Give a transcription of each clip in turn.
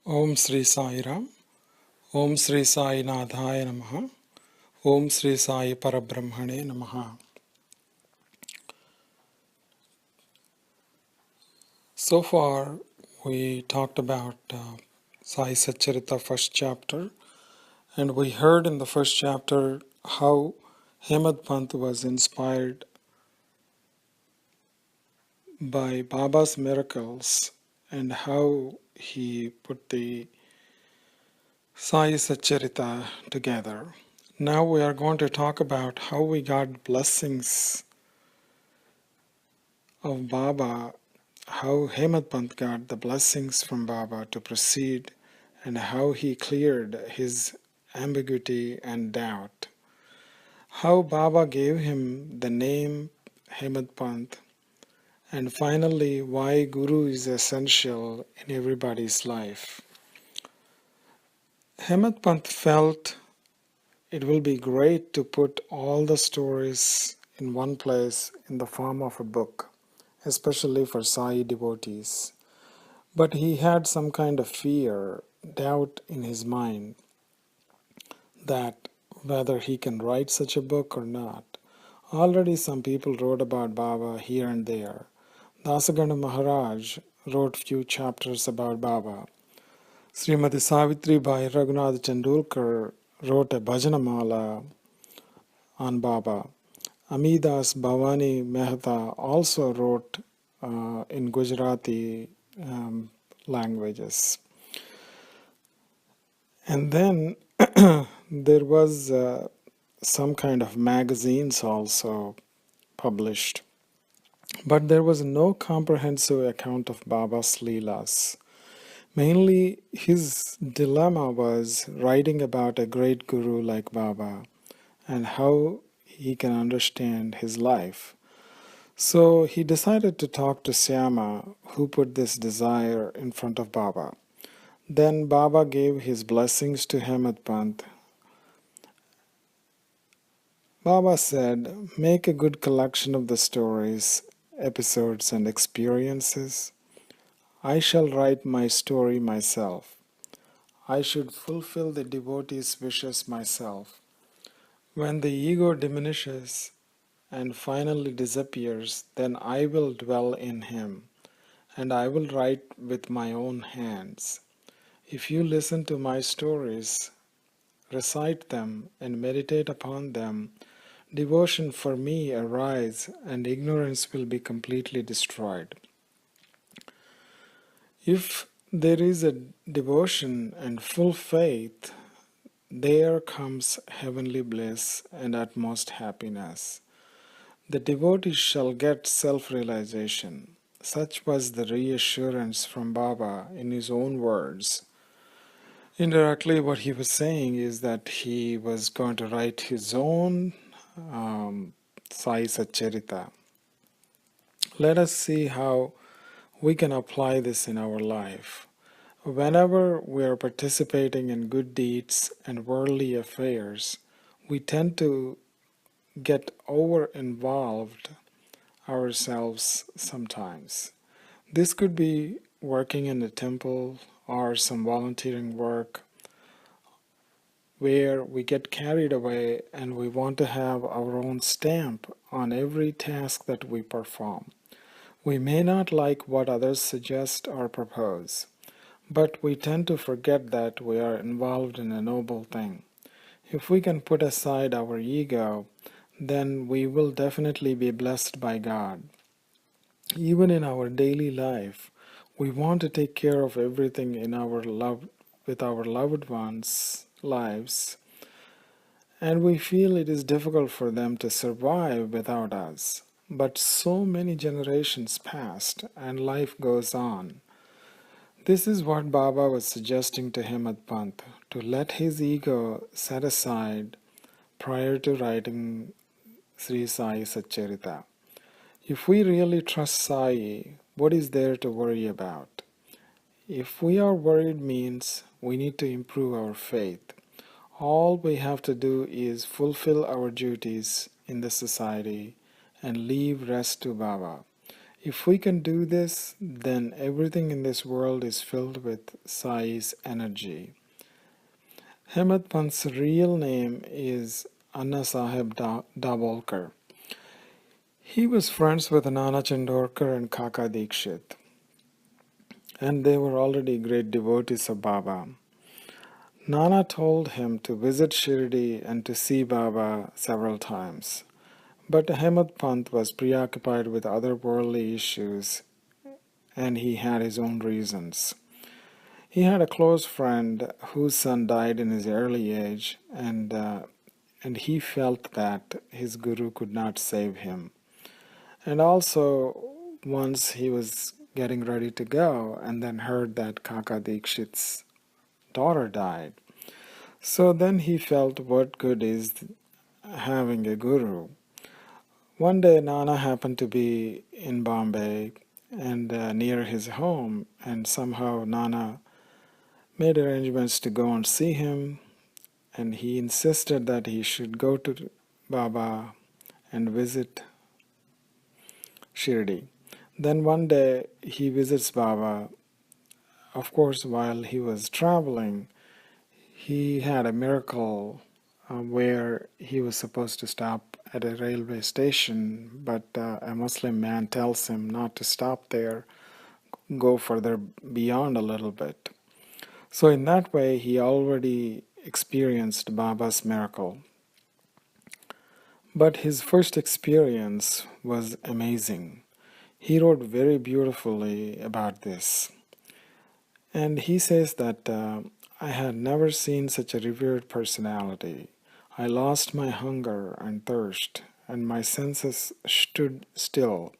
Om Sri Sai Ram, Om Sri Sai Nathaya Namaha, Om Sri Sai Parabrahmane Namaha. So far, we talked about Sai Satcharita first chapter, and we heard in the first chapter how Hemadpanth was inspired by Baba's miracles and how he put the Sai Satcharita together. Now we are going to talk about how we got blessings of Baba, how Hemadpanth got the blessings from Baba to proceed, and how he cleared his ambiguity and doubt. How Baba gave him the name Hemadpanth, and finally why Guru is essential in everybody's life. Hemadpanth felt it will be great to put all the stories in one place in the form of a book, especially for Sai devotees. But he had some kind of fear, doubt in his mind that whether he can write such a book or not. Already some people wrote about Baba here and there. Dasagana Maharaj wrote few chapters about Baba. Srimati Savitri Bai Raghunath Chandulkar wrote a bhajanamala on Baba. Amidas Bhavani Mehta also wrote in Gujarati languages. And then there was some kind of magazines also published. But there was no comprehensive account of Baba's Leelas. Mainly his dilemma was writing about a great guru like Baba and how he can understand his life. So he decided to talk to Syama, who put this desire in front of Baba. Then Baba gave his blessings to Hemadpanth. Baba said, make a good collection of the stories, episodes and experiences. I shall write my story myself. I should fulfill the devotee's wishes myself. When the ego diminishes and finally disappears, then I will dwell in him, and I will write with my own hands. If you listen to my stories, recite them, and meditate upon them, devotion for me arise, and ignorance will be completely destroyed. If there is a devotion and full faith, there comes heavenly bliss and utmost happiness. The devotee shall get self-realization. Such was the reassurance from Baba in his own words. Indirectly, what he was saying is that he was going to write his own Sai Satcharita. Let us see how we can apply this in our life. Whenever we are participating in good deeds and worldly affairs, we tend to get over-involved ourselves sometimes. This could be working in a temple or some volunteering work where we get carried away and we want to have our own stamp on every task that we perform. We may not like what others suggest or propose, but we tend to forget that we are involved in a noble thing. If we can put aside our ego, then we will definitely be blessed by God. Even in our daily life, we want to take care of everything in our with our loved ones' lives, and we feel it is difficult for them to survive without us. But so many generations passed, and life goes on. This is what Baba was suggesting to Hemadpanth, to let his ego set aside prior to writing Sri Sai Satcharita. If we really trust Sai, what is there to worry about? If we are worried means we need to improve our faith. All we have to do is fulfill our duties in the society and leave rest to Baba. If we can do this, then everything in this world is filled with Sai's energy. Hemadpanth's real name is Anna Sahib Dabolkar. He was friends with Nana Chandorkar and Kaka Dikshit, and they were already great devotees of Baba. Nana told him to visit Shirdi and to see Baba several times. But Hemadpanth was preoccupied with other worldly issues, and he had his own reasons. He had a close friend whose son died in his early age, and he felt that his guru could not save him. And also, once he was getting ready to go, and then heard that Kaka Dikshit's daughter died. So then he felt, what good is having a guru? One day Nana happened to be in Bombay and near his home, and somehow Nana made arrangements to go and see him, and he insisted that he should go to Baba and visit Shirdi. Then one day he visits Baba. Of course, while he was traveling, he had a miracle where he was supposed to stop at a railway station, but a Muslim man tells him not to stop there, go further beyond a little bit. So in that way, he already experienced Baba's miracle. But his first experience was amazing. He wrote very beautifully about this. And he says that I had never seen such a revered personality. I lost my hunger and thirst, and my senses stood still.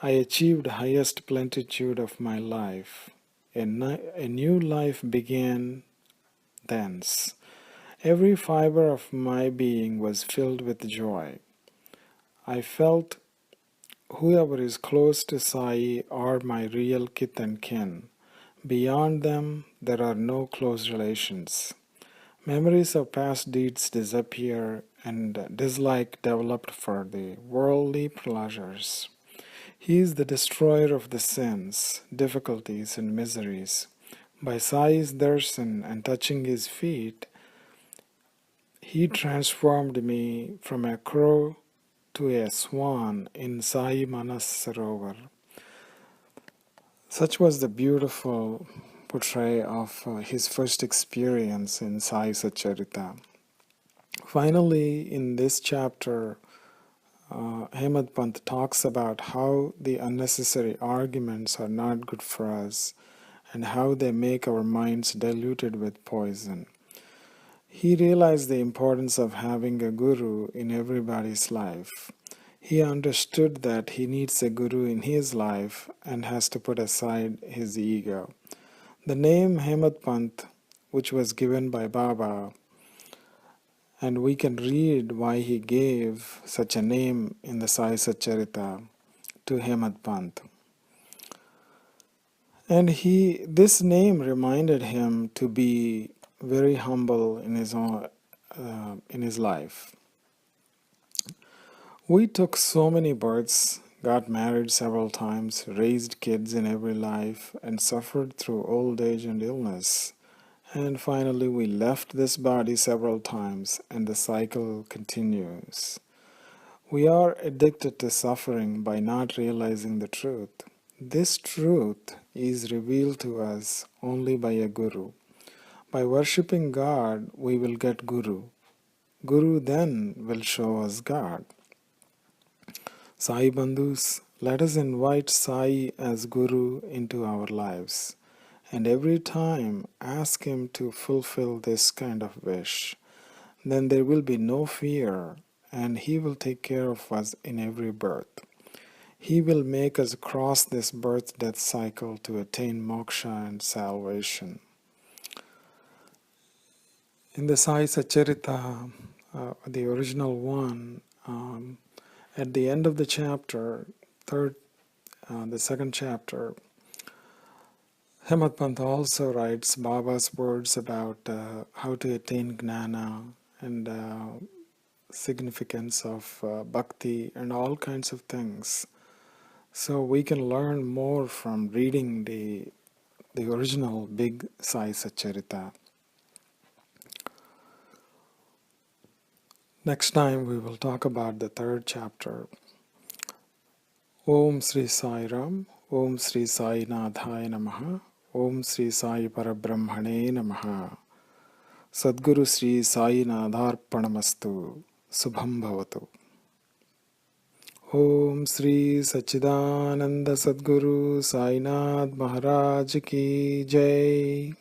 I achieved highest plenitude of my life. A new life began thence. Every fiber of my being was filled with joy. I felt whoever is close to Sai are my real kith and kin. Beyond them, there are no close relations. Memories of past deeds disappear, and dislike developed for the worldly pleasures. He is the destroyer of the sins, difficulties, and miseries. By Sai's darshan and touching his feet, he transformed me from a crow to a swan in Sai Manas Sarovar. Such was the beautiful portrayal of his first experience in Sai Satcharita. Finally, in this chapter, Hemadpanth talks about how the unnecessary arguments are not good for us and how they make our minds diluted with poison. He realized the importance of having a guru in everybody's life. He understood that he needs a guru in his life and has to put aside his ego. The name Hemadpanth, which was given by Baba, and we can read why he gave such a name in the Sai Satcharita to Hemadpanth. And this name reminded him to be very humble in his life. We took so many births, got married several times, raised kids in every life, and suffered through old age and illness. And finally we left this body several times, and the cycle continues. We are addicted to suffering by not realizing the truth. This truth is revealed to us only by a guru. By worshipping God, we will get Guru. Guru then will show us God. Sai Bandhus, let us invite Sai as Guru into our lives, and every time ask him to fulfill this kind of wish. Then there will be no fear, and he will take care of us in every birth. He will make us cross this birth-death cycle to attain moksha and salvation. In the Sai Satcharita, the original one, at the end of the chapter, the second chapter, Hemadpanth also writes Baba's words about how to attain gnana and significance of bhakti and all kinds of things. So we can learn more from reading the original big Sai Satcharita. Next time we will talk about the third chapter. Om Sri Sai Ram, Om Sri Sai Nathaya Namaha, Om Sri Sai Parabrahmane Namaha. Sadguru Sri Sai Nadharpanamastu. Subham Bhavatu. Om Sri Sachidananda Sadguru Sainath Maharaj Ki Jai.